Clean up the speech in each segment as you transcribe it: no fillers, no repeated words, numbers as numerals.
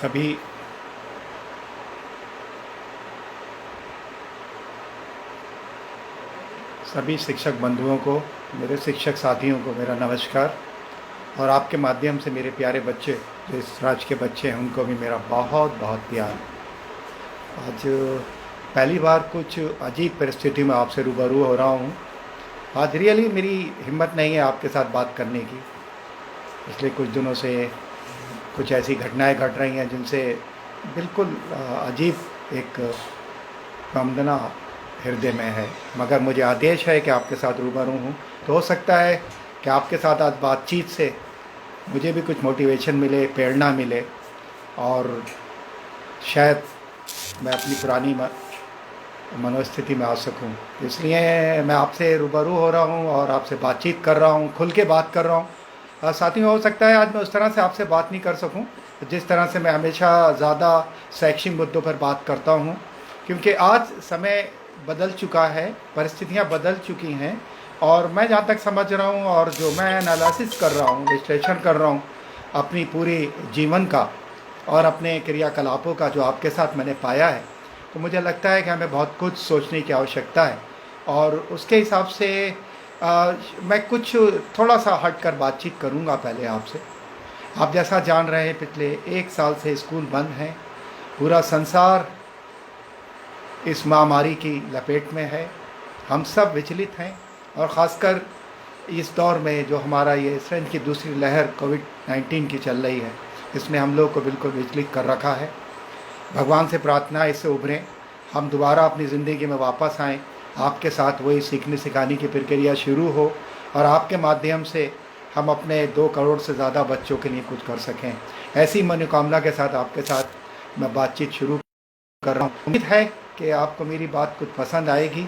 सभी सभी शिक्षक बंधुओं को, मेरे शिक्षक साथियों को मेरा नमस्कार। और आपके माध्यम से मेरे प्यारे बच्चे, जो इस राज्य के बच्चे हैं, उनको भी मेरा बहुत बहुत प्यार। आज पहली बार कुछ अजीब परिस्थिति में आपसे रूबरू हो रहा हूँ। आज रियली मेरी हिम्मत नहीं है आपके साथ बात करने की। पिछले कुछ दिनों से कुछ ऐसी घटनाएं घट रही हैं जिनसे बिल्कुल अजीब एक वंदना हृदय में है। मगर मुझे आदेश है कि आपके साथ रूबरू हूँ, तो हो सकता है कि आपके साथ आज बातचीत से मुझे भी कुछ मोटिवेशन मिले, प्रेरणा मिले, और शायद मैं अपनी पुरानी मनोस्थिति में आ सकूं। इसलिए मैं आपसे रूबरू हो रहा हूं और आपसे बातचीत कर रहा हूं, खुल के बात कर रहा हूं। साथियों, हो सकता है आज मैं उस तरह से आपसे बात नहीं कर सकूं जिस तरह से मैं हमेशा ज़्यादा शैक्षिक मुद्दों पर बात करता हूं, क्योंकि आज समय बदल चुका है, परिस्थितियां बदल चुकी हैं। और मैं जहाँ तक समझ रहा हूँ और जो मैं एनालिसिस कर रहा हूँ, विश्लेषण कर रहा हूँ अपनी पूरी जीवन का और अपने क्रियाकलापों का जो आपके साथ मैंने पाया है, तो मुझे लगता है कि हमें बहुत कुछ सोचने की आवश्यकता है। और उसके हिसाब से मैं कुछ थोड़ा सा हट कर बातचीत करूँगा पहले आपसे। आप जैसा जान रहे हैं, पिछले 1 साल से स्कूल बंद हैं, पूरा संसार इस महामारी की लपेट में है। हम सब विचलित हैं, और ख़ासकर इस दौर में जो हमारा ये श्रेणी की दूसरी लहर कोविड-19 की चल रही है, इसने हम लोग को बिल्कुल विचलित कर रखा है। भगवान से प्रार्थना है इससे उभरें, हम दोबारा अपनी ज़िंदगी में वापस आएँ, आपके साथ वही सीखने सिखाने की प्रक्रिया शुरू हो, और आपके माध्यम से हम अपने 2 करोड़ से ज़्यादा बच्चों के लिए कुछ कर सकें। ऐसी मनोकामना के साथ आपके साथ मैं बातचीत शुरू कर रहा हूँ। उम्मीद है कि आपको मेरी बात कुछ पसंद आएगी,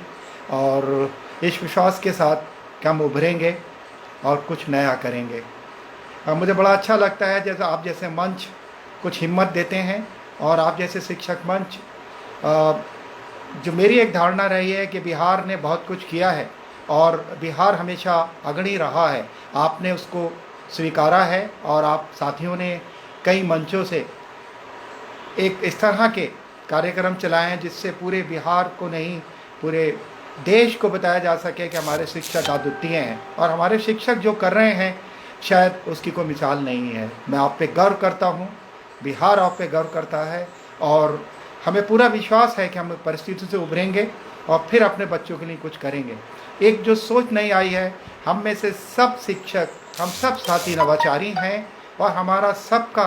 और इस विश्वास के साथ कि हम उभरेंगे और कुछ नया करेंगे। मुझे बड़ा अच्छा लगता है जैसे आप जैसे मंच कुछ हिम्मत देते हैं, और आप जैसे शिक्षक मंच, जो मेरी एक धारणा रही है कि बिहार ने बहुत कुछ किया है और बिहार हमेशा अग्रणी रहा है। आपने उसको स्वीकारा है, और आप साथियों ने कई मंचों से एक इस तरह के कार्यक्रम चलाए हैं जिससे पूरे बिहार को नहीं, पूरे देश को बताया जा सके कि हमारे शिक्षक अद्वितीय हैं, और हमारे शिक्षक जो कर रहे हैं शायद उसकी कोई मिसाल नहीं है। मैं आप पे गर्व करता हूँ, बिहार आप पे गर्व करता है, और हमें पूरा विश्वास है कि हम परिस्थिति से उभरेंगे और फिर अपने बच्चों के लिए कुछ करेंगे। एक जो सोच नहीं आई है, हम में से सब शिक्षक, हम सब साथी नवाचारी हैं, और हमारा सबका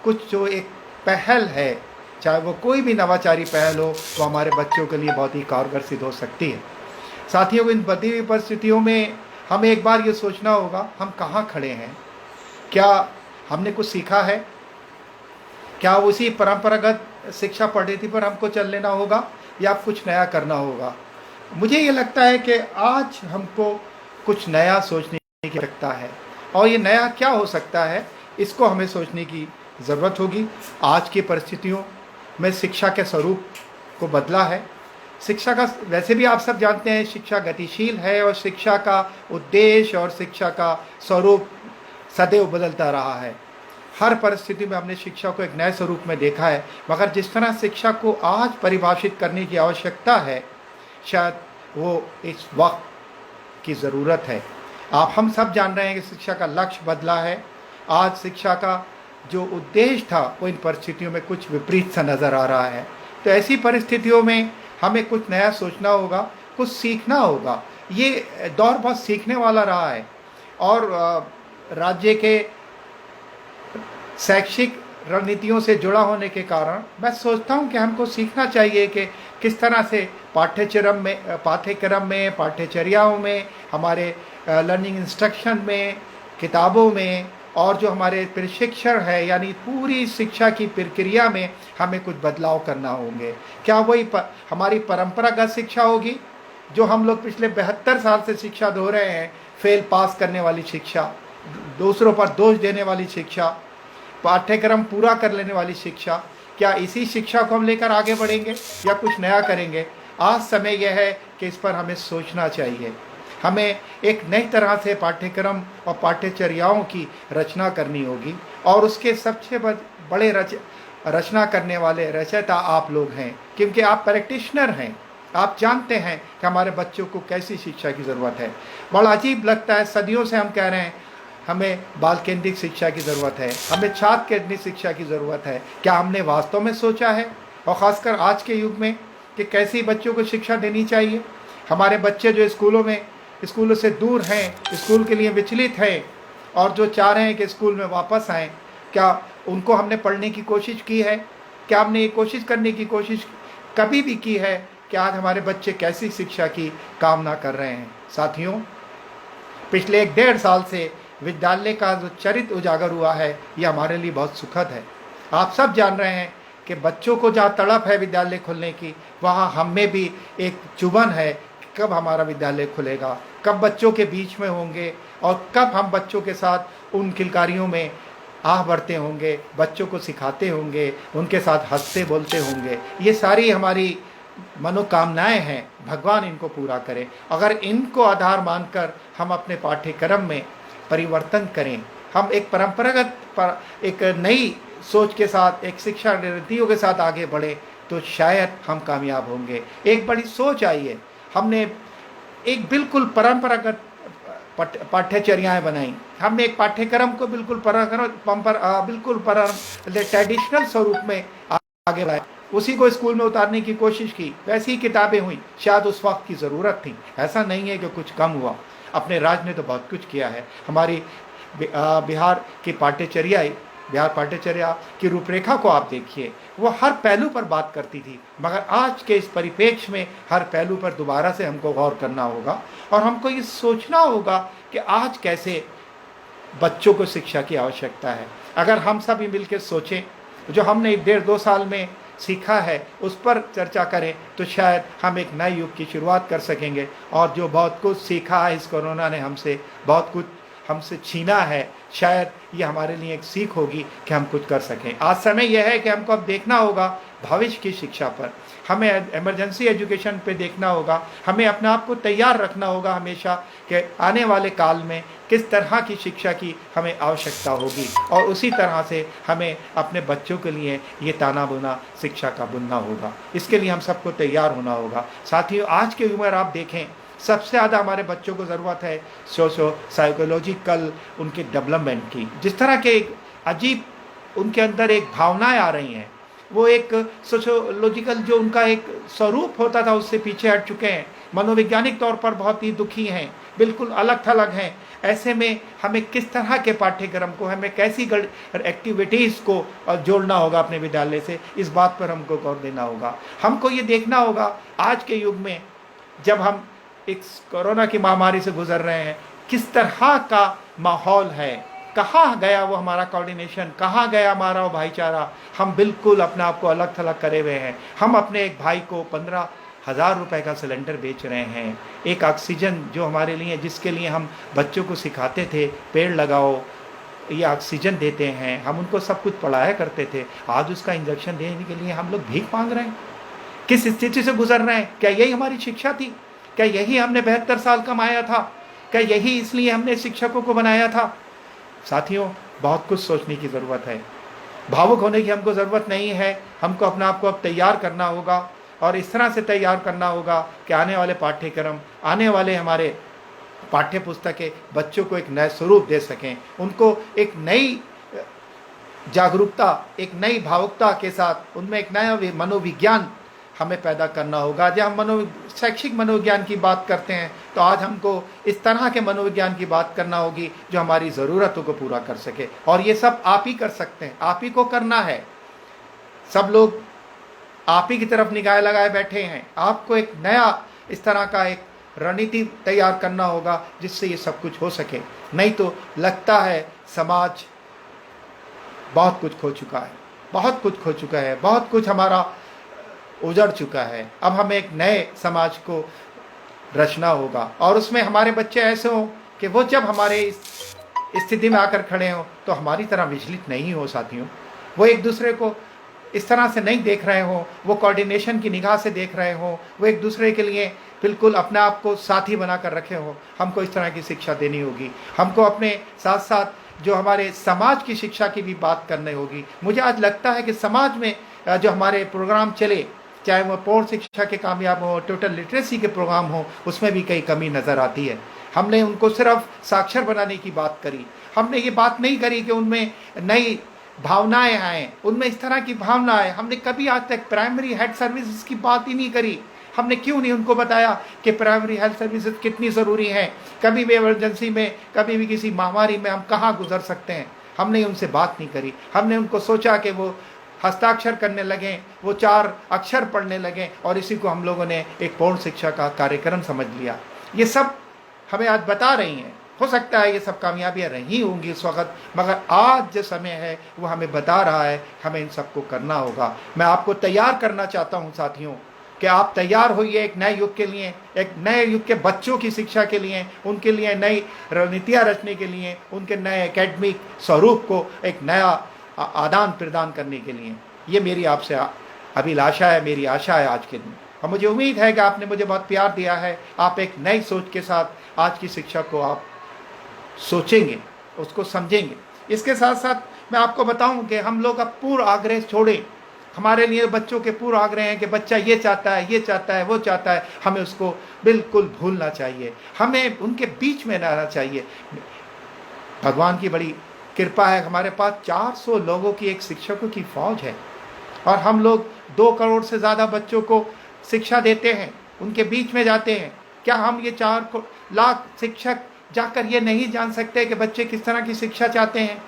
कुछ जो एक पहल है, चाहे वो कोई भी नवाचारी पहल हो, तो हमारे बच्चों के लिए बहुत ही कारगर सिद्ध हो सकती है। साथियों, इन बदली हुई परिस्थितियों में हमें एक बार ये सोचना होगा, हम कहाँ खड़े हैं। क्या हमने कुछ सीखा है? क्या उसी परंपरागत शिक्षा पद्धति पर हमको चल लेना होगा, या कुछ नया करना होगा? मुझे ये लगता है कि आज हमको कुछ नया सोचने की आवश्यकता है, और ये नया क्या हो सकता है, इसको हमें सोचने की ज़रूरत होगी। आज की परिस्थितियों में शिक्षा के स्वरूप को बदला है। शिक्षा का, वैसे भी आप सब जानते हैं, शिक्षा गतिशील है, और शिक्षा का उद्देश्य और शिक्षा का स्वरूप सदैव बदलता रहा है। हर परिस्थिति में हमने शिक्षा को एक नए स्वरूप में देखा है, मगर जिस तरह शिक्षा को आज परिभाषित करने की आवश्यकता है, शायद वो इस वक्त की ज़रूरत है। हम सब जान रहे हैं कि शिक्षा का लक्ष्य बदला है। आज शिक्षा का जो उद्देश्य था वो इन परिस्थितियों में कुछ विपरीत सा नज़र आ रहा है। तो ऐसी परिस्थितियों में हमें कुछ नया सोचना होगा, कुछ सीखना होगा। ये दौर बहुत सीखने वाला रहा है, और राज्य के शैक्षिक रणनीतियों से जुड़ा होने के कारण मैं सोचता हूँ कि हमको सीखना चाहिए कि किस तरह से पाठ्यक्रम में, पाठ्यचर्याओं में, हमारे लर्निंग इंस्ट्रक्शन में, किताबों में, और जो हमारे प्रशिक्षण है, यानी पूरी शिक्षा की प्रक्रिया में हमें कुछ बदलाव करना होंगे। क्या वही हमारी परंपरागत शिक्षा होगी जो हम लोग पिछले 72 साल से शिक्षा दे रहे हैं, फेल पास करने वाली शिक्षा, दूसरों पर दोष देने वाली शिक्षा, पाठ्यक्रम पूरा कर लेने वाली शिक्षा? क्या इसी शिक्षा को हम लेकर आगे बढ़ेंगे या कुछ नया करेंगे? आज समय यह है कि इस पर हमें सोचना चाहिए। हमें एक नई तरह से पाठ्यक्रम और पाठ्यचर्याओं की रचना करनी होगी, और उसके सबसे बड़े रचना करने वाले रचयिता आप लोग हैं, क्योंकि आप प्रैक्टिशनर हैं। आप जानते हैं कि हमारे बच्चों को कैसी शिक्षा की ज़रूरत है। बड़ा अजीब लगता है, सदियों से हम कह रहे हैं हमें बाल केंद्रित शिक्षा की ज़रूरत है, हमें छात्र केंद्रित शिक्षा की ज़रूरत है। क्या हमने वास्तव में सोचा है, और ख़ासकर आज के युग में, कि कैसी बच्चों को शिक्षा देनी चाहिए? हमारे बच्चे जो स्कूलों से दूर हैं, स्कूल के लिए विचलित हैं और जो चाह रहे हैं कि स्कूल में वापस आएँ, क्या उनको हमने पढ़ने की कोशिश की है? क्या हमने ये कोशिश करने की कोशिश कभी भी की है कि आज हमारे बच्चे कैसी शिक्षा की कामना कर रहे हैं? साथियों, पिछले 1-1.5 साल से विद्यालय का जो चरित्र उजागर हुआ है, ये हमारे लिए बहुत सुखद है। आप सब जान रहे हैं कि बच्चों को जहाँ तड़प है विद्यालय खुलने की, वहाँ हम में भी एक चुभन है कि कब हमारा विद्यालय खुलेगा, कब बच्चों के बीच में होंगे और कब हम बच्चों के साथ उन किलकारियों में आह बढ़ते होंगे, बच्चों को सिखाते होंगे, उनके साथ हंसते बोलते होंगे। ये सारी हमारी मनोकामनाएं हैं, भगवान इनको पूरा करें। अगर इनको आधार मानकर हम अपने पाठ्यक्रम में परिवर्तन करें, हम एक परंपरागत एक नई सोच के साथ, एक शिक्षा नीतियों के साथ आगे बढ़े, तो शायद हम कामयाब होंगे। एक बड़ी सोच आई है, हमने एक बिल्कुल परंपरागत पाठ्यचर्याएँ बनाई। हमने एक पाठ्यक्रम को बिल्कुल ट्रेडिशनल स्वरूप में आगे बढ़ाया, उसी को स्कूल में उतारने की कोशिश की। वैसी ही किताबें हुई, शायद उस वक्त की ज़रूरत थी। ऐसा नहीं है कि कुछ कम हुआ, अपने राज्य ने तो बहुत कुछ किया है। हमारी बिहार पाठ्यचर्या की रूपरेखा को आप देखिए, वो हर पहलू पर बात करती थी, मगर आज के इस परिप्रेक्ष्य में हर पहलू पर दोबारा से हमको गौर करना होगा और हमको ये सोचना होगा कि आज कैसे बच्चों को शिक्षा की आवश्यकता है। अगर हम सभी मिलकर सोचें, जो हमने 1-1.5-2 साल में सीखा है उस पर चर्चा करें, तो शायद हम एक नए युग की शुरुआत कर सकेंगे। और जो बहुत कुछ सीखा है इस कोरोना ने हमसे, बहुत कुछ हमसे छीना है, शायद ये हमारे लिए एक सीख होगी कि हम कुछ कर सकें। आज समय यह है कि हमको अब देखना होगा भविष्य की शिक्षा पर, हमें इमरजेंसी एजुकेशन पे देखना होगा, हमें अपने आप को तैयार रखना होगा हमेशा कि आने वाले काल में किस तरह की शिक्षा की हमें आवश्यकता होगी, और उसी तरह से हमें अपने बच्चों के लिए ये ताना बुना शिक्षा का बुनना होगा। इसके लिए हम सबको तैयार होना होगा। साथियों, आज की उम्र आप देखें, सबसे ज़्यादा हमारे बच्चों को ज़रूरत है साइकोलॉजिकल उनके डेवलपमेंट की। जिस तरह के एक अजीब उनके अंदर एक भावनाएं आ रही हैं, वो एक सोशियोलॉजिकल जो उनका एक स्वरूप होता था उससे पीछे हट चुके हैं, मनोवैज्ञानिक तौर पर बहुत ही दुखी हैं, बिल्कुल अलग थलग हैं। ऐसे में हमें किस तरह के पाठ्यक्रम को, हमें कैसी एक्टिविटीज़ को जोड़ना होगा अपने विद्यालय से, इस बात पर हमको गौर देना होगा। हमको ये देखना होगा आज के युग में जब हम इस कोरोना की महामारी से गुजर रहे हैं, किस तरह का माहौल है, कहाँ गया वो हमारा कोऑर्डिनेशन, कहाँ गया हमारा वो भाईचारा। हम बिल्कुल अपने आप को अलग थलग करे हुए हैं। हम अपने एक भाई को 15,000 रुपए का सिलेंडर बेच रहे हैं, एक ऑक्सीजन जो हमारे लिए, जिसके लिए हम बच्चों को सिखाते थे पेड़ लगाओ, ये ऑक्सीजन देते हैं, हम उनको सब कुछ पढ़ाया करते थे, आज उसका इंजेक्शन देने के लिए हम लोग भीख मांग रहे हैं। किस स्थिति से गुजर रहे हैं? क्या यही हमारी शिक्षा थी? क्या यही हमने 72 साल कमाया था? क्या यही इसलिए हमने शिक्षकों को बनाया था? साथियों, बहुत कुछ सोचने की ज़रूरत है, भावुक होने की हमको ज़रूरत नहीं है। हमको अपने आप को अब तैयार करना होगा, और इस तरह से तैयार करना होगा कि आने वाले पाठ्यक्रम, आने वाले हमारे पाठ्य पुस्तकें बच्चों को एक नए स्वरूप दे सकें, उनको एक नई जागरूकता, एक नई भावुकता के साथ उनमें एक नया मनोविज्ञान हमें पैदा करना होगा। जब हम शैक्षिक मनोविज्ञान की बात करते हैं, तो आज हमको इस तरह के मनोविज्ञान की बात करना होगी जो हमारी ज़रूरतों को पूरा कर सके, और ये सब आप ही कर सकते हैं, आप ही को करना है। सब लोग आप ही की तरफ निगाह लगाए बैठे हैं। आपको एक नया इस तरह का एक रणनीति तैयार करना होगा जिससे ये सब कुछ हो सके। नहीं तो लगता है समाज बहुत कुछ खो चुका है, बहुत कुछ खो चुका है, बहुत कुछ हमारा उजड़ चुका है। अब हमें एक नए समाज को रचना होगा, और उसमें हमारे बच्चे ऐसे हों कि वो जब हमारे इस स्थिति में आकर खड़े हों तो हमारी तरह विचलित नहीं हो। साथियों, वो एक दूसरे को इस तरह से नहीं देख रहे हों, वो कोऑर्डिनेशन की निगाह से देख रहे हों, वो एक दूसरे के लिए बिल्कुल अपने आप को साथी बना कर रखे हों। हमको इस तरह की शिक्षा देनी होगी। हमको अपने साथ साथ जो हमारे समाज की शिक्षा की भी बात करनी होगी। मुझे आज लगता है कि समाज में जो हमारे प्रोग्राम चले, चाहे वो पौर शिक्षा के कामयाब हो, टोटल लिटरेसी के प्रोग्राम हो, उसमें भी कई कमी नज़र आती है। हमने उनको सिर्फ साक्षर बनाने की बात करी, हमने ये बात नहीं करी कि उनमें नई भावनाएं आए, उनमें इस तरह की भावना आए। हमने कभी आज तक प्राइमरी हेल्थ सर्विसेज की बात ही नहीं करी। हमने क्यों नहीं उनको बताया कि प्राइमरी हेल्थ सर्विसेज कितनी ज़रूरी है, कभी भी इमरजेंसी में, कभी भी किसी महामारी में हम कहाँ गुजर सकते हैं। हमने उनसे बात नहीं करी। हमने उनको सोचा कि वो हस्ताक्षर करने लगें, वो 4 अक्षर पढ़ने लगें, और इसी को हम लोगों ने एक पूर्ण शिक्षा का कार्यक्रम समझ लिया। ये सब हमें आज बता रही हैं। हो सकता है ये सब कामयाबियाँ रही होंगी इस वक्त, मगर आज जो समय है वो हमें बता रहा है हमें इन सबको करना होगा। मैं आपको तैयार करना चाहता हूँ साथियों, कि आप तैयार होइए एक नए युग के लिए, एक नए युग के बच्चों की शिक्षा के लिए, उनके लिए नई रणनीतियाँ रचने के लिए, उनके नए एकेडमिक स्वरूप को एक नया आदान प्रदान करने के लिए। ये मेरी आपसे अभिलाषा है, मेरी आशा है आज के दिन। और मुझे उम्मीद है कि आपने मुझे बहुत प्यार दिया है। आप एक नई सोच के साथ आज की शिक्षा को आप सोचेंगे, उसको समझेंगे। इसके साथ साथ मैं आपको बताऊं कि हम लोग अब पूर्व आग्रह छोड़ें। हमारे लिए बच्चों के पूर्व आग्रह हैं कि बच्चा ये चाहता है, ये चाहता है, वो चाहता है, हमें उसको बिल्कुल भूलना चाहिए। हमें उनके बीच में रहना चाहिए। भगवान की बड़ी कृपा है, हमारे पास 400 लोगों की एक शिक्षकों की फौज है, और हम लोग 2 करोड़ से ज़्यादा बच्चों को शिक्षा देते हैं, उनके बीच में जाते हैं। क्या हम ये 4 लाख शिक्षक जाकर ये नहीं जान सकते कि बच्चे किस तरह की शिक्षा चाहते हैं,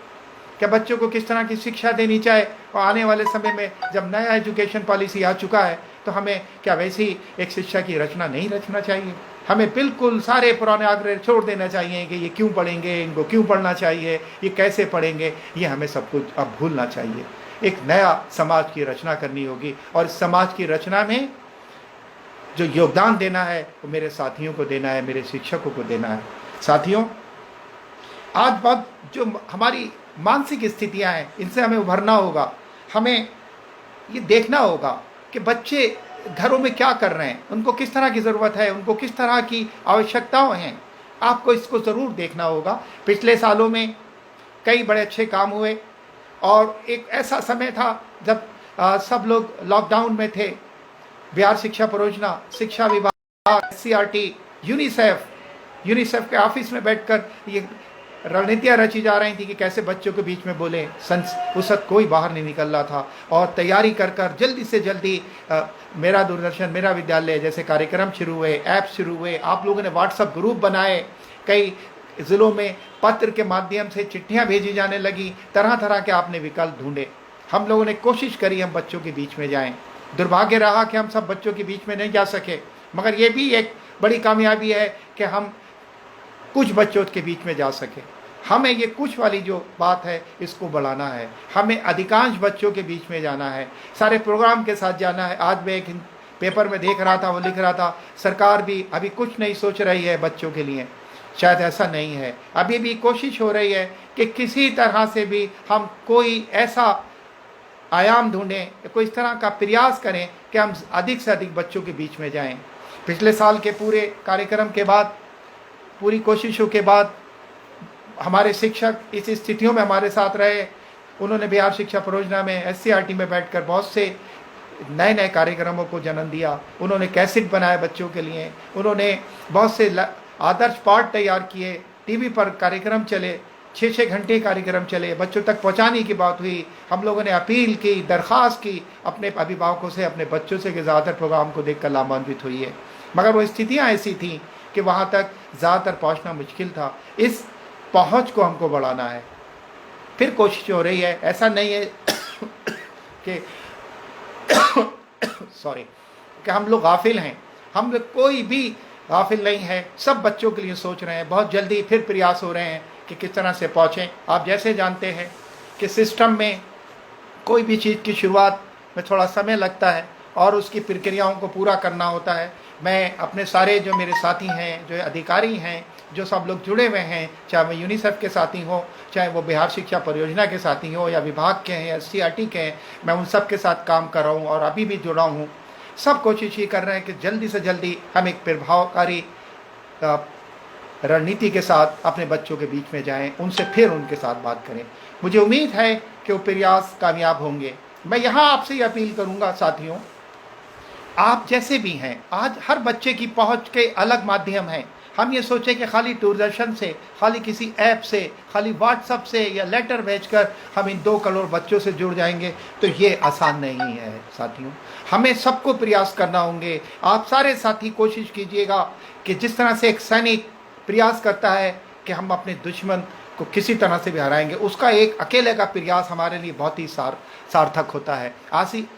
क्या बच्चों को किस तरह की शिक्षा देनी चाहिए? और आने वाले समय में जब नया एजुकेशन पॉलिसी आ चुका है, तो हमें क्या वैसी एक शिक्षा की रचना नहीं रचना चाहिए? हमें बिल्कुल सारे पुराने आग्रह छोड़ देना चाहिए कि ये क्यों पढ़ेंगे, इनको क्यों पढ़ना चाहिए, ये कैसे पढ़ेंगे, ये हमें सब कुछ अब भूलना चाहिए। एक नया समाज की रचना करनी होगी, और इस समाज की रचना में जो योगदान देना है वो मेरे साथियों को देना है, मेरे शिक्षकों को देना है। साथियों, आज बहुत जो हमारी मानसिक स्थितियां हैं, इनसे हमें उभरना होगा। हमें ये देखना होगा कि बच्चे घरों में क्या कर रहे हैं, उनको किस तरह की ज़रूरत है, उनको किस तरह की आवश्यकताएं हैं। आपको इसको ज़रूर देखना होगा। पिछले सालों में कई बड़े अच्छे काम हुए, और एक ऐसा समय था जब सब लोग लॉकडाउन में थे। बिहार शिक्षा परियोजना, शिक्षा विभाग, SCRT, यूनिसेफ के ऑफिस में बैठकर ये रणनीतियाँ रची जा रही थी कि कैसे बच्चों के बीच में बोलें। उस वक्त कोई बाहर नहीं निकल रहा था, और तैयारी कर जल्दी से जल्दी मेरा दूरदर्शन, मेरा विद्यालय जैसे कार्यक्रम शुरू हुए, ऐप शुरू हुए। आप लोगों ने व्हाट्सएप ग्रुप बनाए, कई ज़िलों में पत्र के माध्यम से चिट्ठियाँ भेजी जाने लगी, तरह तरह के आपने विकल्प ढूंढे। हम लोगों ने कोशिश करी हम बच्चों के बीच में जाएं। दुर्भाग्य रहा कि हम सब बच्चों के बीच में नहीं जा सके, मगर ये भी एक बड़ी कामयाबी है कि हम कुछ बच्चों के बीच में जा सके। हमें ये कुछ वाली जो बात है इसको बढ़ाना है। हमें अधिकांश बच्चों के बीच में जाना है, सारे प्रोग्राम के साथ जाना है। आज मैं एक पेपर में देख रहा था, वो लिख रहा था सरकार भी अभी कुछ नहीं सोच रही है बच्चों के लिए। शायद ऐसा नहीं है। अभी भी कोशिश हो रही है कि किसी तरह से भी हम कोई ऐसा आयाम ढूंढें, कोई इस तरह का प्रयास करें कि हम अधिक से अधिक बच्चों के बीच में जाएं। पिछले साल के पूरे कार्यक्रम के बाद, पूरी कोशिशों के बाद, हमारे शिक्षक इस स्थितियों में हमारे साथ रहे। उन्होंने बिहार शिक्षा परियोजना में SCRT में बैठकर बहुत से नए नए कार्यक्रमों को जन्म दिया। उन्होंने कैसेट बनाए बच्चों के लिए, उन्होंने बहुत से आदर्श पाठ तैयार किए, टीवी पर कार्यक्रम चले, 6-6 घंटे कार्यक्रम चले, बच्चों तक पहुंचाने की बात हुई। हम लोगों ने अपील की, दरख्वास्त की अपने अभिभावकों से, अपने बच्चों से कि ज़्यादातर प्रोग्राम को देखकर लाभान्वित हुई है, मगर वो स्थितियाँ ऐसी थीं कि वहाँ तक ज़्यादातर पहुँचना मुश्किल था। इस पहुँच को हमको बढ़ाना है। फिर कोशिश हो रही है, ऐसा नहीं है कि कि हम लोग गाफिल हैं। हम लोग कोई भी गाफिल नहीं है, सब बच्चों के लिए सोच रहे हैं। बहुत जल्दी फिर प्रयास हो रहे हैं कि किस तरह से पहुँचें। आप जैसे जानते हैं कि सिस्टम में कोई भी चीज़ की शुरुआत में थोड़ा समय लगता है और उसकी प्रक्रियाओं को पूरा करना होता है। मैं अपने सारे जो मेरे साथी हैं, जो अधिकारी हैं, जो सब लोग जुड़े हुए हैं, चाहे वो यूनिसेफ के साथी हों, चाहे वो बिहार शिक्षा परियोजना के साथी हों, या विभाग के हैं, या SCRT के हैं, मैं उन सब के साथ काम कर रहा हूँ और अभी भी जुड़ा हूँ। सब कोशिश ये कर रहे हैं कि जल्दी से जल्दी हम एक प्रभावकारी रणनीति के साथ अपने बच्चों के बीच में जाएं, उनसे फिर उनके साथ बात करें। मुझे उम्मीद है कि वो प्रयास कामयाब होंगे। मैं यहाँ आपसे ये अपील करूँगा साथियों, आप जैसे भी हैं, आज हर बच्चे की पहुंच के अलग माध्यम हैं। हम ये सोचें कि खाली दूरदर्शन से, खाली किसी ऐप से, खाली व्हाट्सएप से या लेटर भेजकर हम इन 2 करोड़ बच्चों से जुड़ जाएंगे, तो ये आसान नहीं है साथियों। हमें सबको प्रयास करना होंगे। आप सारे साथी कोशिश कीजिएगा कि जिस तरह से एक सैनिक प्रयास करता है कि हम अपने दुश्मन को किसी तरह से भी हराएंगे, उसका एक अकेले का प्रयास हमारे लिए बहुत ही सार्थक होता है।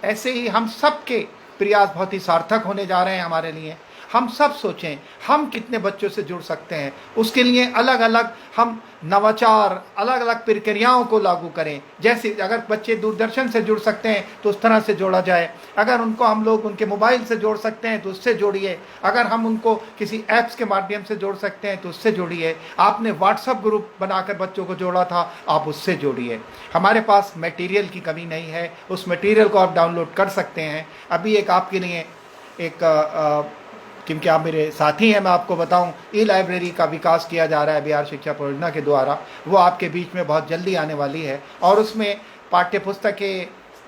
ऐसे ही हम सबके प्रयास बहुत ही सार्थक होने जा रहे हैं हमारे लिए। हम सब सोचें हम कितने बच्चों से जुड़ सकते हैं, उसके लिए अलग अलग हम नवाचार, अलग अलग प्रक्रियाओं को लागू करें। जैसे अगर बच्चे दूरदर्शन से जुड़ सकते हैं तो उस तरह से जोड़ा जाए, अगर उनको हम लोग उनके मोबाइल से जोड़ सकते हैं तो उससे जोड़िए, अगर हम उनको किसी ऐप्स के माध्यम से जोड़ सकते हैं तो उससे जोड़िए। आपने व्हाट्सएप ग्रुप बनाकर बच्चों को जोड़ा था, आप उससे जोड़िए। हमारे पास मटेरियल की कमी नहीं है, उस मटेरियल को आप डाउनलोड कर सकते हैं। अभी एक आपके लिए क्योंकि आप मेरे साथी हैं, मैं आपको बताऊं, ई लाइब्रेरी का विकास किया जा रहा है बिहार शिक्षा परियोजना के द्वारा। वो आपके बीच में बहुत जल्दी आने वाली है और उसमें पाठ्य पुस्तक के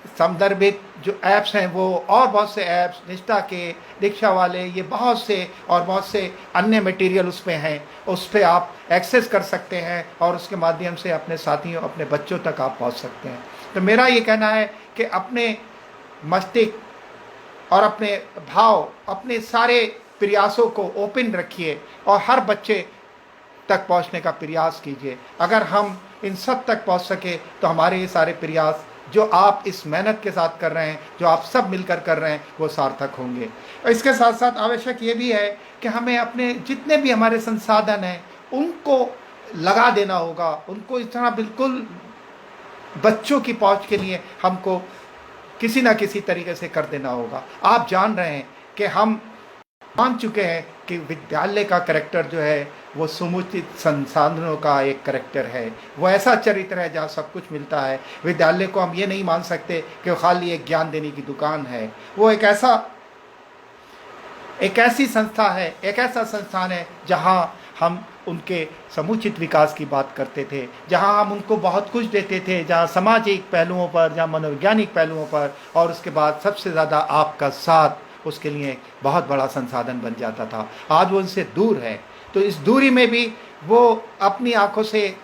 संदर्भित जो ऐप्स हैं वो, और बहुत से ऐप्स, निष्ठा के, दीक्षा वाले, ये बहुत से अन्य मटेरियल उसमें हैं। उस पर आप एक्सेस कर सकते हैं और उसके माध्यम से अपने साथियों, अपने बच्चों तक आप पहुंच सकते हैं। तो मेरा ये कहना है कि अपने मस्तिष्क और अपने भाव, अपने सारे प्रयासों को ओपन रखिए और हर बच्चे तक पहुंचने का प्रयास कीजिए। अगर हम इन सब तक पहुंच सके तो हमारे ये सारे प्रयास जो आप इस मेहनत के साथ कर रहे हैं, जो आप सब मिलकर कर रहे हैं, वो सार्थक होंगे। और इसके साथ साथ आवश्यक ये भी है कि हमें अपने जितने भी हमारे संसाधन हैं उनको लगा देना होगा, उनको इस तरह बिल्कुल बच्चों की पहुंच के लिए हमको किसी ना किसी तरीके से कर देना होगा। आप जान रहे हैं कि हम मान चुके हैं कि विद्यालय का करैक्टर जो है वो समुचित संसाधनों का एक करैक्टर है। वो ऐसा चरित्र है जहाँ सब कुछ मिलता है। विद्यालय को हम ये नहीं मान सकते कि खाली एक ज्ञान देने की दुकान है। वो एक ऐसी संस्था है, एक ऐसा संस्थान है जहाँ हम उनके समुचित विकास की बात करते थे, जहाँ हम उनको बहुत कुछ देते थे, जहाँ सामाजिक पहलुओं पर, जहाँ मनोवैज्ञानिक पहलुओं पर, और उसके बाद सबसे ज़्यादा आपका साथ उसके लिए बहुत बड़ा संसाधन बन जाता था। आज वो उनसे दूर है, तो इस दूरी में भी वो अपनी आंखों से,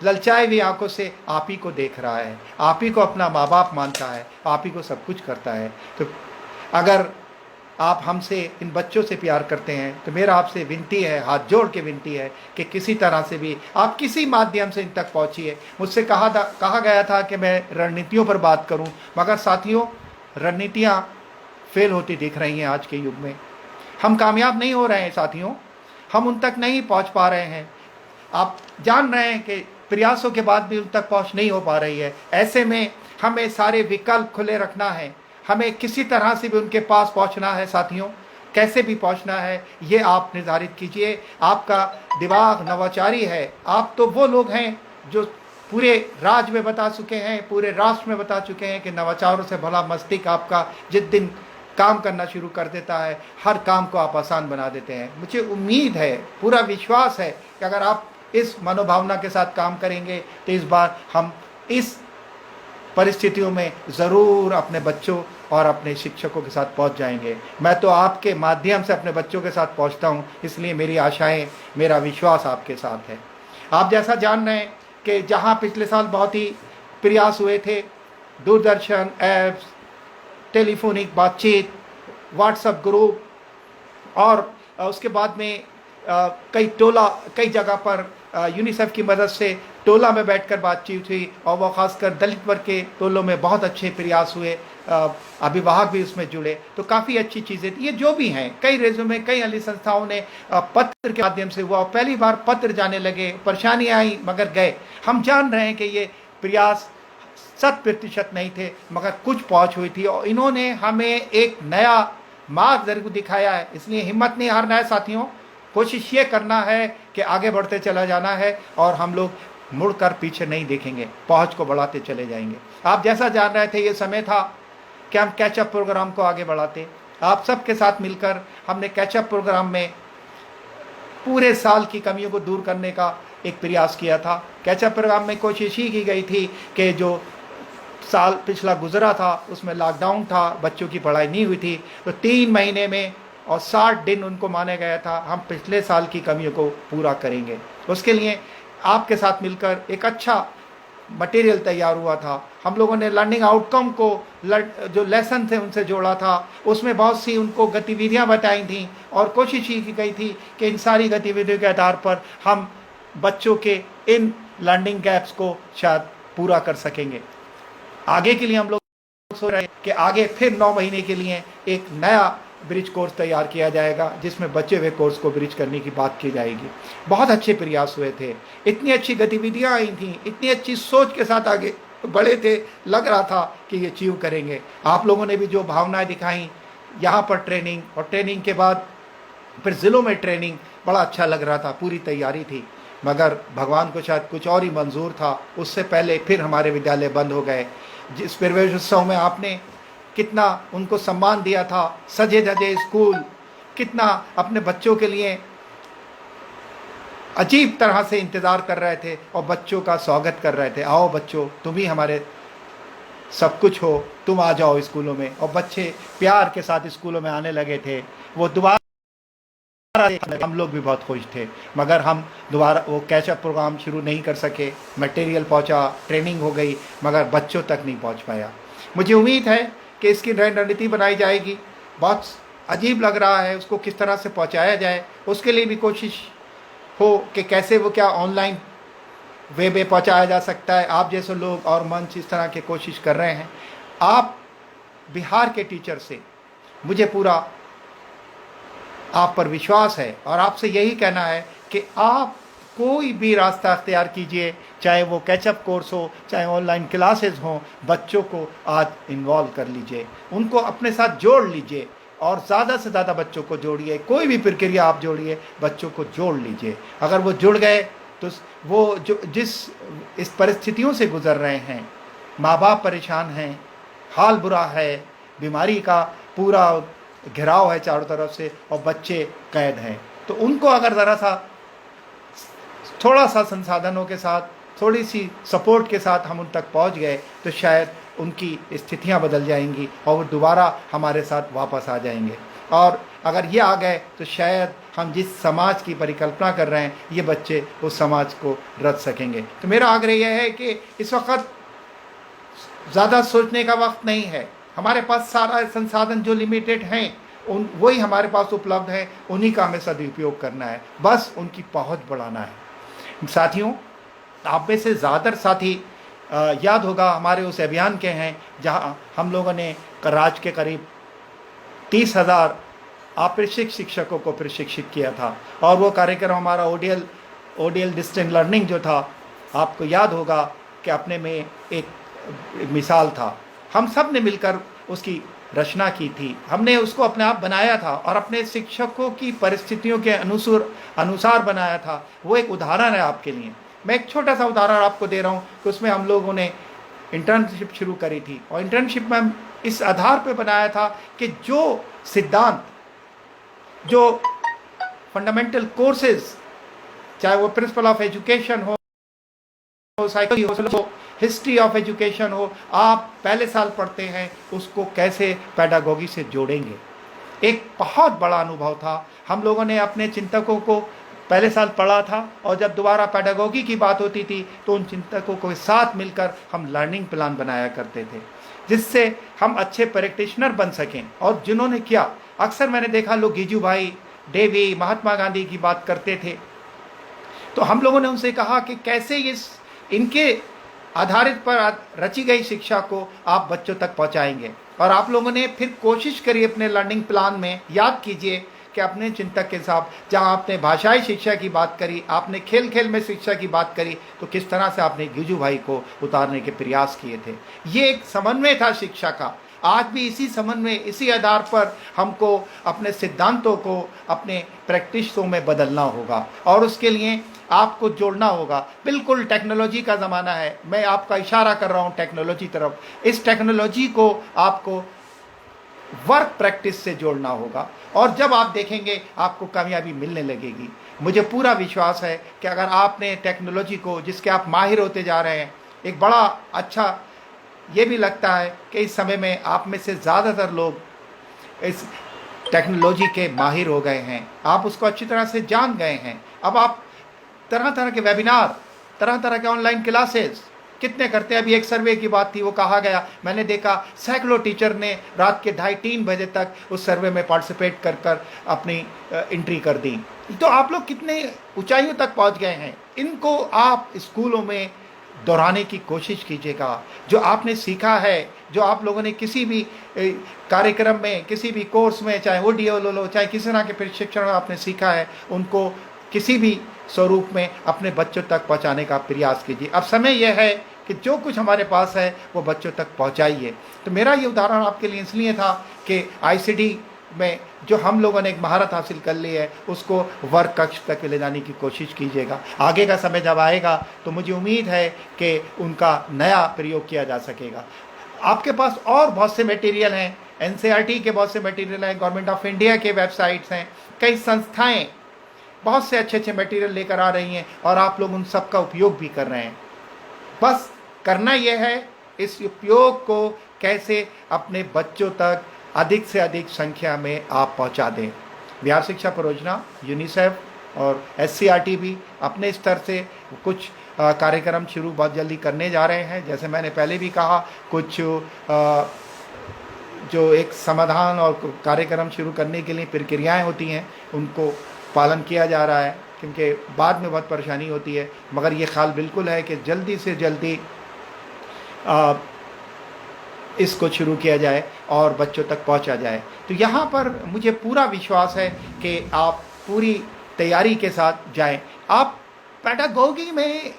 ललचाई हुई आंखों से आप ही को देख रहा है, आप ही को अपना माँ बाप मानता है, आप ही को सब कुछ करता है। तो अगर आप हमसे, इन बच्चों से प्यार करते हैं तो मेरा आपसे विनती है, हाथ जोड़ के विनती है कि किसी तरह से भी आप किसी माध्यम से इन तक पहुँचिए। मुझसे कहा गया था कि मैं रणनीतियों पर बात करूँ, मगर साथियों रणनीतियाँ फेल होती दिख रही हैं आज के युग में। हम कामयाब नहीं हो रहे हैं साथियों, हम उन तक नहीं पहुंच पा रहे हैं। आप जान रहे हैं कि प्रयासों के बाद भी उन तक पहुंच नहीं हो पा रही है। ऐसे में हमें सारे विकल्प खुले रखना है, हमें किसी तरह से भी उनके पास पहुंचना है साथियों। कैसे भी पहुंचना है ये आप निर्धारित कीजिए। आपका दिमाग नवाचारी है। आप तो वो लोग हैं जो पूरे राज्य में बता चुके हैं, पूरे राष्ट्र में बता चुके हैं कि नवाचारों से भला मस्तिष्क आपका जिस दिन काम करना शुरू कर देता है, हर काम को आप आसान बना देते हैं। मुझे उम्मीद है, पूरा विश्वास है कि अगर आप इस मनोभावना के साथ काम करेंगे तो इस बार हम इस परिस्थितियों में ज़रूर अपने बच्चों और अपने शिक्षकों के साथ पहुंच जाएंगे। मैं तो आपके माध्यम से अपने बच्चों के साथ पहुंचता हूं, इसलिए मेरी आशाएं, मेरा विश्वास आपके साथ है। आप जैसा जान रहे हैं कि जहां पिछले साल बहुत ही प्रयास हुए थे, दूरदर्शन, ऐप्स, टेलीफोनिक बातचीत, व्हाट्सएप ग्रुप, और उसके बाद में कई जगह पर यूनिसेफ की मदद से टोला में बैठकर बातचीत हुई, और वह खासकर दलित वर्ग के टोलों में बहुत अच्छे प्रयास हुए। अभिभावक भी उसमें जुड़े, तो काफ़ी अच्छी चीज़ें थी। ये जो भी हैं, कई रेज़्यूमे, कई अन्य संस्थाओं ने पत्र के माध्यम से हुआ, पहली बार पत्र जाने लगे, परेशानियाँ आई मगर गए। हम जान रहे हैं कि ये प्रयास 100% नहीं थे, मगर कुछ पहुंच हुई थी और इन्होंने हमें एक नया मार्ग जरूर दिखाया है। इसलिए हिम्मत नहीं हारना है साथियों, कोशिश ये करना है कि आगे बढ़ते चला जाना है और हम लोग मुड़कर पीछे नहीं देखेंगे, पहुंच को बढ़ाते चले जाएंगे। आप जैसा जान रहे थे, ये समय था कि हम कैचअप प्रोग्राम को आगे बढ़ाते। आप सबके साथ मिलकर हमने कैचअप प्रोग्राम में पूरे साल की कमियों को दूर करने का एक प्रयास किया था। कैचअप प्रोग्राम में कोशिश ही की गई थी कि जो साल पिछला गुजरा था उसमें लॉकडाउन था, बच्चों की पढ़ाई नहीं हुई थी, तो 3 महीने में और 60 दिन उनको माना गया था हम पिछले साल की कमियों को पूरा करेंगे। उसके लिए आपके साथ मिलकर एक अच्छा मटेरियल तैयार हुआ था। हम लोगों ने लर्निंग आउटकम को जो लेसन थे उनसे जोड़ा था, उसमें बहुत सी उनको गतिविधियां बताई थी और कोशिश ही की गई थी कि इन सारी गतिविधियों के आधार पर हम बच्चों के इन लर्निंग गैप्स को शायद पूरा कर सकेंगे। आगे के लिए हम लोग सोच रहे हैं कि आगे फिर 9 महीने के लिए एक नया ब्रिज कोर्स तैयार किया जाएगा जिसमें बचे हुए कोर्स को ब्रिज करने की बात की जाएगी। बहुत अच्छे प्रयास हुए थे, इतनी अच्छी गतिविधियां आई थी, इतनी अच्छी सोच के साथ आगे बढ़े थे, लग रहा था कि ये अचीव करेंगे। आप लोगों ने भी जो भावनाएं दिखाई, यहाँ पर ट्रेनिंग और ट्रेनिंग के बाद फिर ज़िलों में ट्रेनिंग, बड़ा अच्छा लग रहा था, पूरी तैयारी थी। मगर भगवान को शायद कुछ और ही मंजूर था, उससे पहले फिर हमारे विद्यालय बंद हो गए। जिस प्रवेश उत्सव में आपने कितना उनको सम्मान दिया था, सजे धजे स्कूल कितना अपने बच्चों के लिए अजीब तरह से इंतज़ार कर रहे थे और बच्चों का स्वागत कर रहे थे, आओ बच्चों तुम ही हमारे सब कुछ हो, तुम आ जाओ स्कूलों में। और बच्चे प्यार के साथ स्कूलों में आने लगे थे। वो दोबारा हम लोग भी बहुत खुश थे, मगर हम दोबारा वो कैचअप प्रोग्राम शुरू नहीं कर सके। मटेरियल पहुंचा, ट्रेनिंग हो गई, मगर बच्चों तक नहीं पहुंच पाया। मुझे उम्मीद है कि इसकी रणनीति बनाई जाएगी। बहुत अजीब लग रहा है, उसको किस तरह से पहुंचाया जाए, उसके लिए भी कोशिश हो कि कैसे वो क्या ऑनलाइन वे में पहुंचाया जा सकता है। आप जैसे लोग और मंच इस तरह की कोशिश कर रहे हैं। आप बिहार के टीचर से मुझे पूरा आप पर विश्वास है और आपसे यही कहना है कि आप कोई भी रास्ता अख्तियार कीजिए, चाहे वो कैचअप कोर्स हो, चाहे ऑनलाइन क्लासेस हों, बच्चों को आज इन्वॉल्व कर लीजिए, उनको अपने साथ जोड़ लीजिए और ज़्यादा से ज़्यादा बच्चों को जोड़िए। कोई भी प्रक्रिया आप जोड़िए, बच्चों को जोड़ लीजिए। अगर वो जुड़ गए तो वो जो इस परिस्थितियों से गुज़र रहे हैं, माँ बाप परेशान हैं, हाल बुरा है, बीमारी का पूरा घिराव है चारों तरफ से और बच्चे कैद हैं, तो उनको अगर ज़रा सा थोड़ा सा संसाधनों के साथ, थोड़ी सी सपोर्ट के साथ हम उन तक पहुंच गए तो शायद उनकी स्थितियां बदल जाएंगी और वो दोबारा हमारे साथ वापस आ जाएंगे। और अगर ये आ गए तो शायद हम जिस समाज की परिकल्पना कर रहे हैं, ये बच्चे उस समाज को रच सकेंगे। तो मेरा आग्रह यह है कि इस वक्त ज़्यादा सोचने का वक्त नहीं है। हमारे पास सारा संसाधन जो लिमिटेड हैं उन वही हमारे पास उपलब्ध है, उन्हीं का हमें सदुपयोग करना है, बस उनकी पहुंच बढ़ाना है। साथियों, आप में से ज़्यादातर साथी याद होगा हमारे उस अभियान के हैं जहां हम लोगों ने राज्य के करीब 30,000 अप्रशिक्षित शिक्षकों को प्रशिक्षित किया था। और वो कार्यक्रम हमारा ओडीएल डिस्टेंस लर्निंग जो था, आपको याद होगा कि अपने में एक मिसाल था। हम सब ने मिलकर उसकी रचना की थी, हमने उसको अपने आप बनाया था और अपने शिक्षकों की परिस्थितियों के अनुसार बनाया था। वो एक उदाहरण है आपके लिए। मैं एक छोटा सा उदाहरण आपको दे रहा हूँ कि उसमें हम लोगों ने इंटर्नशिप शुरू करी थी और इंटर्नशिप में हम इस आधार पे बनाया था कि जो सिद्धांत, जो फंडामेंटल कोर्सेज, चाहे वो प्रिंसिपल ऑफ एजुकेशन हो, साइकोलॉजी हो, हिस्ट्री ऑफ एजुकेशन हो, आप पहले साल पढ़ते हैं, उसको कैसे पेडागोगी से जोड़ेंगे। एक बहुत बड़ा अनुभव था। हम लोगों ने अपने चिंतकों को पहले साल पढ़ा था और जब दोबारा पेडागोगी की बात होती थी तो उन चिंतकों के साथ मिलकर हम लर्निंग प्लान बनाया करते थे, जिससे हम अच्छे प्रैक्टिशनर बन सकें। और जिन्होंने किया, अक्सर मैंने देखा लोग गिजू भाई, डेवी, महात्मा गांधी की बात करते थे, तो हम लोगों ने उनसे कहा कि कैसे इनके आधारित पर रची गई शिक्षा को आप बच्चों तक पहुंचाएंगे। और आप लोगों ने फिर कोशिश करी अपने लर्निंग प्लान में, याद कीजिए कि अपने चिंतक के साथ जहां आपने भाषाई शिक्षा की बात करी, आपने खेल खेल में शिक्षा की बात करी, तो किस तरह से आपने गिजू भाई को उतारने के प्रयास किए थे। ये एक समन्वय था शिक्षा का। आज भी इसी समन्वय, इसी आधार पर हमको अपने सिद्धांतों को अपने प्रैक्टिसों में बदलना होगा और उसके लिए आपको जोड़ना होगा। बिल्कुल टेक्नोलॉजी का ज़माना है, मैं आपका इशारा कर रहा हूँ टेक्नोलॉजी तरफ। इस टेक्नोलॉजी को आपको वर्क प्रैक्टिस से जोड़ना होगा और जब आप देखेंगे आपको कामयाबी मिलने लगेगी। मुझे पूरा विश्वास है कि अगर आपने टेक्नोलॉजी को, जिसके आप माहिर होते जा रहे हैं, एक बड़ा अच्छा ये भी लगता है कि इस समय में आप में से ज़्यादातर लोग इस टेक्नोलॉजी के माहिर हो गए हैं, आप उसको अच्छी तरह से जान गए हैं। अब आप तरह तरह के वेबिनार, तरह तरह के ऑनलाइन क्लासेस कितने करते हैं। अभी एक सर्वे की बात थी, वो कहा गया, मैंने देखा सैकड़ों टीचर ने रात के 2:30-3 बजे तक उस सर्वे में पार्टिसिपेट कर कर अपनी एंट्री कर दी। तो आप लोग कितने ऊंचाइयों तक पहुंच गए हैं, इनको आप स्कूलों में दोहराने की कोशिश कीजिएगा। जो आपने सीखा है, जो आप लोगों ने किसी भी कार्यक्रम में, किसी भी कोर्स में, चाहे ऑडियो लो, चाहे किसी तरह के प्रशिक्षण में आपने सीखा है, उनको किसी भी स्वरूप में अपने बच्चों तक पहुंचाने का प्रयास कीजिए। अब समय यह है कि जो कुछ हमारे पास है वो बच्चों तक पहुंचाइए। तो मेरा ये उदाहरण आपके लिए इसलिए था कि आईसीडी में जो हम लोगों ने एक महारत हासिल कर ली है, उसको वर्ग कक्ष तक ले जाने की कोशिश कीजिएगा। आगे का समय जब आएगा तो मुझे उम्मीद है कि उनका नया प्रयोग किया जा सकेगा। आपके पास और बहुत से मटेरियल हैं, एनसीईआरटी के बहुत से मटेरियल हैं, गवर्नमेंट ऑफ इंडिया के वेबसाइट्स हैं, कई संस्थाएं बहुत से अच्छे अच्छे मटेरियल लेकर आ रही हैं और आप लोग उन सब का उपयोग भी कर रहे हैं। बस करना यह है, इस उपयोग को कैसे अपने बच्चों तक अधिक से अधिक संख्या में आप पहुंचा दें। बिहार शिक्षा परियोजना, यूनिसेफ और एससीईआरटी भी अपने स्तर से कुछ कार्यक्रम शुरू बहुत जल्दी करने जा रहे हैं। जैसे मैंने पहले भी कहा, कुछ जो एक समाधान और कार्यक्रम शुरू करने के लिए प्रक्रियाएं होती हैं, उनको पालन किया जा रहा है, क्योंकि बाद में बहुत परेशानी होती है। मगर ये ख्याल बिल्कुल है कि जल्दी से जल्दी इसको शुरू किया जाए और बच्चों तक पहुंचा जाए। तो यहाँ पर मुझे पूरा विश्वास है कि आप पूरी तैयारी के साथ जाएं। आप पेडागोगी में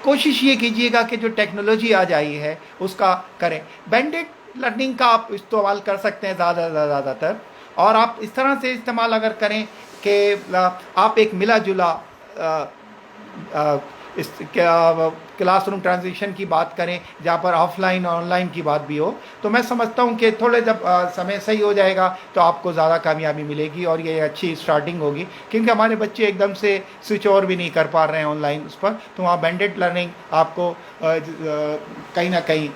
कोशिश ये कीजिएगा कि जो टेक्नोलॉजी आ जाई है उसका करें। बैंडेड लर्निंग का आप इस्तेमाल कर सकते हैं ज़्यादातर, और आप इस तरह से इस्तेमाल अगर करें कि आप एक मिला जुला इस क्लासरूम ट्रांजिशन की बात करें, जहाँ पर ऑफलाइन और ऑनलाइन की बात भी हो, तो मैं समझता हूँ कि थोड़े जब समय सही हो जाएगा तो आपको ज़्यादा कामयाबी मिलेगी और ये अच्छी स्टार्टिंग होगी। क्योंकि हमारे बच्चे एकदम से स्विच ओवर भी नहीं कर पा रहे हैं ऑनलाइन उस पर, तो वहाँ बैंडेड लर्निंग आपको कहीं ना कहीं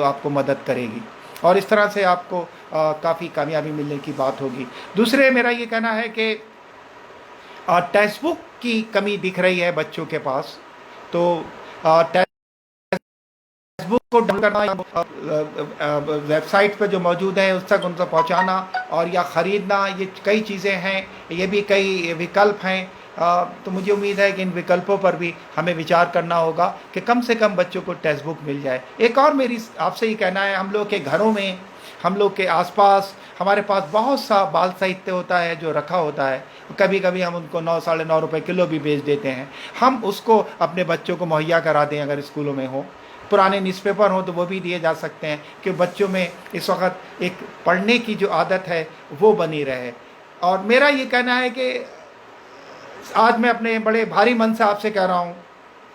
आपको मदद करेगी और इस तरह से आपको काफ़ी कामयाबी मिलने की बात होगी। दूसरे मेरा ये कहना है कि टेक्स्ट बुक की कमी दिख रही है बच्चों के पास, तो टेक्स्ट बुक को डाउनलोड करना, वेबसाइट पर जो मौजूद है उस तक उन तक पहुँचाना और या ख़रीदना, ये कई चीज़ें हैं, ये भी कई विकल्प हैं। तो मुझे उम्मीद है कि इन विकल्पों पर भी हमें विचार करना होगा कि कम से कम बच्चों को टेक्स्ट बुक मिल जाए। एक और मेरी आपसे ये कहना है, हम लोग के घरों में, हम लोग के आसपास हमारे पास बहुत सा बाल साहित्य होता है जो रखा होता है। कभी कभी हम उनको 9-9.5 रुपये किलो भी बेच देते हैं। हम उसको अपने बच्चों को मुहैया करा दें, अगर स्कूलों में हो। पुराने न्यूज़पेपर हों तो वो भी दिए जा सकते हैं कि बच्चों में इस वक्त एक पढ़ने की जो आदत है वो बनी रहे। और मेरा ये कहना है कि आज मैं अपने बड़े भारी मन से आपसे कह रहा हूँ,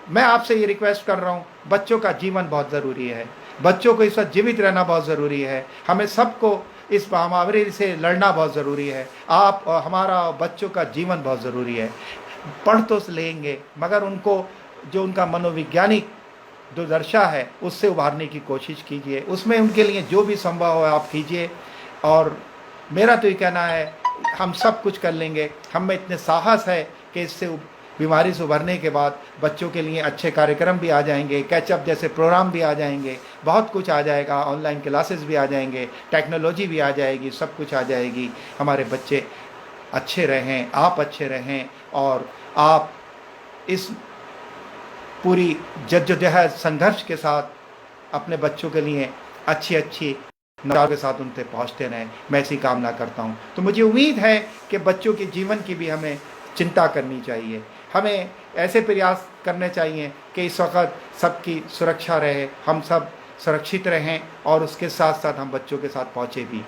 मैं आपसे ये रिक्वेस्ट कर रहा हूँ, बच्चों का जीवन बहुत ज़रूरी है, बच्चों को इस वक्त जीवित रहना बहुत ज़रूरी है। हमें सबको इस महामारी से लड़ना बहुत ज़रूरी है। आप और हमारा बच्चों का जीवन बहुत ज़रूरी है। पढ़ तो लेंगे मगर उनको जो उनका मनोवैज्ञानिक दुर्दशा है उससे उभारने की कोशिश कीजिए, उसमें उनके लिए जो भी संभव हो आप कीजिए। और मेरा तो ये कहना है, हम सब कुछ कर लेंगे। हम में इतने साहस है कि इससे बीमारी से उभरने के बाद बच्चों के लिए अच्छे कार्यक्रम भी आ जाएंगे, कैचअप जैसे प्रोग्राम भी आ जाएंगे, बहुत कुछ आ जाएगा, ऑनलाइन क्लासेस भी आ जाएंगे, टेक्नोलॉजी भी आ जाएगी, सब कुछ आ जाएगी। हमारे बच्चे अच्छे रहें, आप अच्छे रहें और आप इस पूरी जद्दोजहद संघर्ष के साथ अपने बच्चों के लिए अच्छी अच्छी नौकरियों के साथ उन तक पहुँचते रहें। मैं ऐसी कामना करता हूँ। तो मुझे उम्मीद है कि बच्चों के जीवन की भी हमें चिंता करनी चाहिए, हमें ऐसे प्रयास करने चाहिए कि इस वक्त सबकी सुरक्षा रहे, हम सब सुरक्षित रहें और उसके साथ साथ हम बच्चों के साथ पहुँचे भी।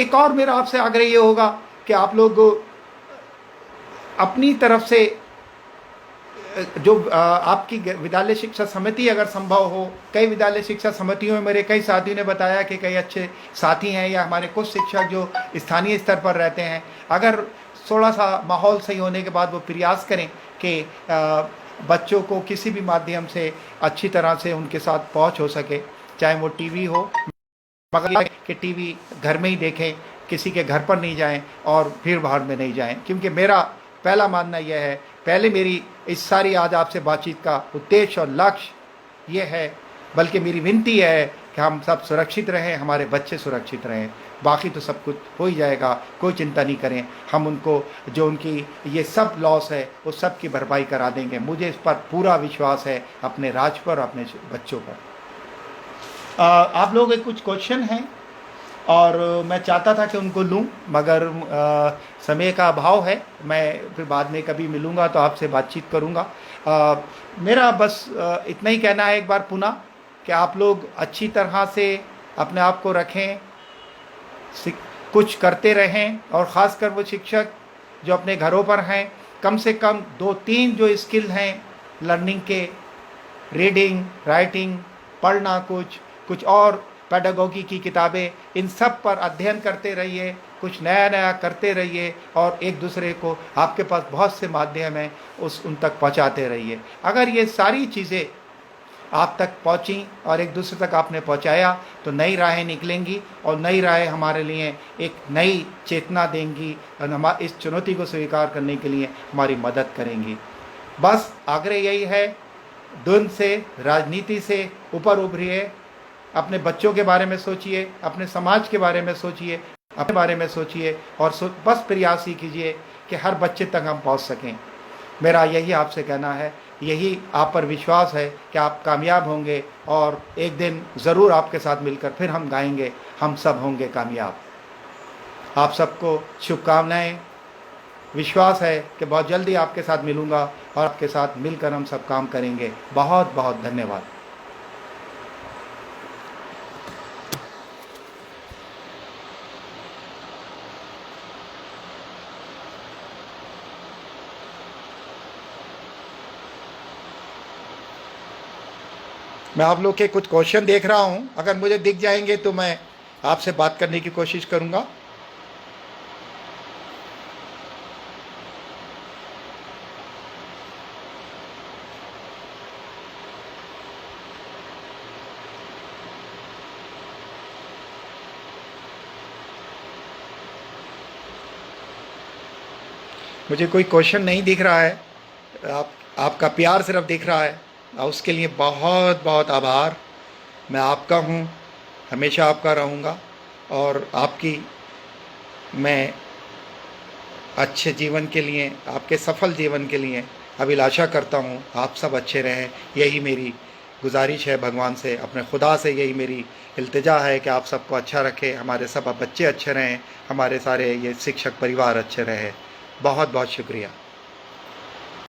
एक और मेरा आपसे आग्रह ये होगा कि आप लोग अपनी तरफ से जो आपकी विद्यालय शिक्षा समिति अगर संभव हो, कई विद्यालय शिक्षा समितियों में मेरे कई साथियों ने बताया कि कई अच्छे साथी हैं या हमारे कुछ शिक्षक जो स्थानीय स्तर पर रहते हैं, अगर थोड़ा सा माहौल सही होने के बाद वो प्रयास करें कि बच्चों को किसी भी माध्यम से अच्छी तरह से उनके साथ पहुंच हो सके, चाहे वो टीवी हो, मगर कि टीवी घर में ही देखें, किसी के घर पर नहीं जाएं और भीड़ भाड़ में नहीं जाएं। क्योंकि मेरा पहला मानना यह है, पहले मेरी इस सारी आज आपसे बातचीत का उद्देश्य और लक्ष्य ये है, बल्कि मेरी विनती है कि हम सब सुरक्षित रहें, हमारे बच्चे सुरक्षित रहें, बाकी तो सब कुछ हो ही जाएगा, कोई चिंता नहीं करें। हम उनको जो उनकी ये सब लॉस है वो सब की भरपाई करा देंगे। मुझे इस पर पूरा विश्वास है, अपने राज पर, अपने बच्चों पर। आप लोगों के कुछ क्वेश्चन हैं और मैं चाहता था कि उनको लूं, मगर समय का अभाव है। मैं फिर बाद में कभी मिलूंगा तो आपसे बातचीत करूंगा। मेरा बस इतना ही कहना है एक बार पुनः कि आप लोग अच्छी तरह से अपने आप को रखें, कुछ करते रहें, और ख़ासकर वो शिक्षक जो अपने घरों पर हैं, कम से कम 2-3 जो स्किल हैं लर्निंग के, रीडिंग, राइटिंग, पढ़ना, कुछ और पेडागोगी की किताबें, इन सब पर अध्ययन करते रहिए, कुछ नया नया करते रहिए और एक दूसरे को, आपके पास बहुत से माध्यम हैं, उन तक पहुंचाते रहिए। अगर ये सारी चीज़ें आप तक पहुंची और एक दूसरे तक आपने पहुंचाया तो नई राहें निकलेंगी और नई राहें हमारे लिए एक नई चेतना देंगी और हमारे इस चुनौती को स्वीकार करने के लिए हमारी मदद करेंगी। बस आग्रह यही है, धुन से, राजनीति से ऊपर उभरिए, अपने बच्चों के बारे में सोचिए, अपने समाज के बारे में सोचिए, अपने बारे में सोचिए और बस प्रयास ही कीजिए कि हर बच्चे तक हम पहुंच सकें। मेरा यही आपसे कहना है, यही आप पर विश्वास है कि आप कामयाब होंगे और एक दिन ज़रूर आपके साथ मिलकर फिर हम गाएंगे, हम सब होंगे कामयाब। आप सबको शुभकामनाएं। विश्वास है कि बहुत जल्दी आपके साथ मिलूँगा और आपके साथ मिलकर हम सब काम करेंगे। बहुत बहुत धन्यवाद। मैं आप लोग के कुछ क्वेश्चन देख रहा हूं, अगर मुझे दिख जाएंगे तो मैं आपसे बात करने की कोशिश करूंगा। मुझे कोई क्वेश्चन नहीं दिख रहा है, आपका प्यार सिर्फ दिख रहा है, उसके लिए बहुत बहुत आभार। मैं आपका हूँ, हमेशा आपका रहूँगा और आपकी मैं अच्छे जीवन के लिए, आपके सफल जीवन के लिए अभिलाषा करता हूँ। आप सब अच्छे रहें, यही मेरी गुजारिश है भगवान से, अपने खुदा से यही मेरी इल्तिजा है कि आप सबको अच्छा रखे, हमारे सब बच्चे अच्छे रहें, हमारे सारे ये शिक्षक परिवार अच्छे रहे। बहुत बहुत शुक्रिया।